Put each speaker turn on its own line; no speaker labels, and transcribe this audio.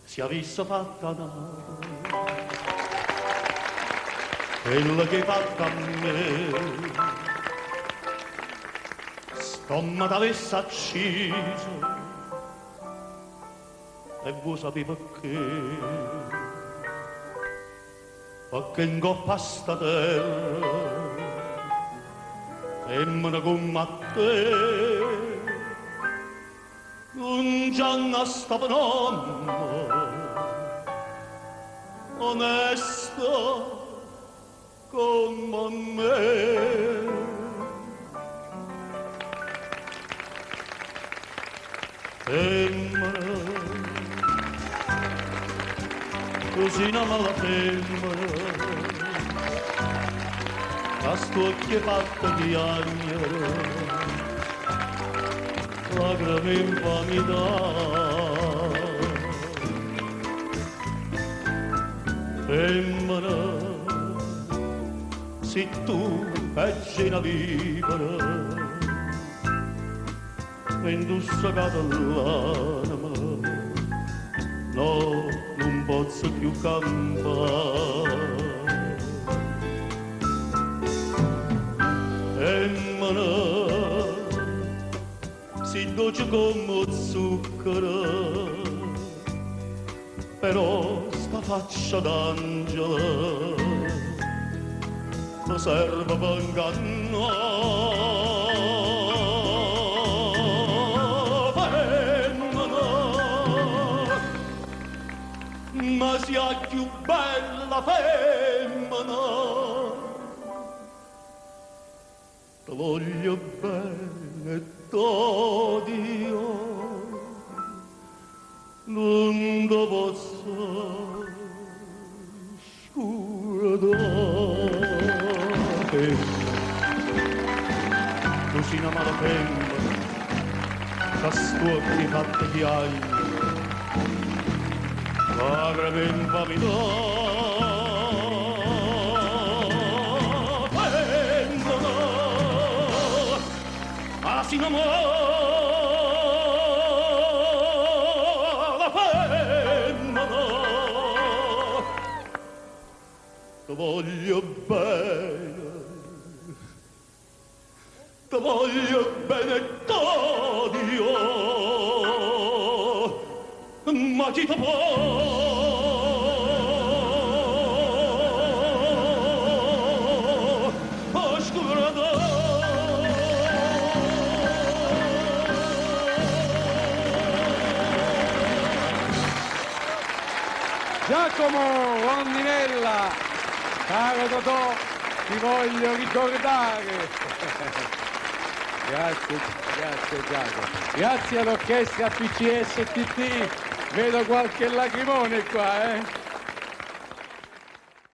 si avesse fatta nata quella che hai fatto a me, stomma t'avesse acciso e vuoi sapere perché in coppa a sta terra femmina come a te non c'hanno sta nomma onesta come me. Femmina, così non la femmina, a sto occhio fatto di agnero, lacrime infamità. Femmina, se tu fai una vivere, indussacata l'anima, no, non posso più campare. Femmina, si dolce come zucchero, però sta faccia d'angelo mi serve per ingannare. Ma sia più bella femmina, ti voglio bene t'odio, non ti posso scordare. Tu sei una mala femmina, che stuocchi fatte di aglio, lacrime infamità. Femmina, si innamora femmina, ti voglio bene t'odio, ma chi ti può
Giacomo Rondinella, caro Totò, ti voglio ricordare. Grazie Giacomo. Grazie all'orchestra PCS TT, vedo qualche lacrimone qua,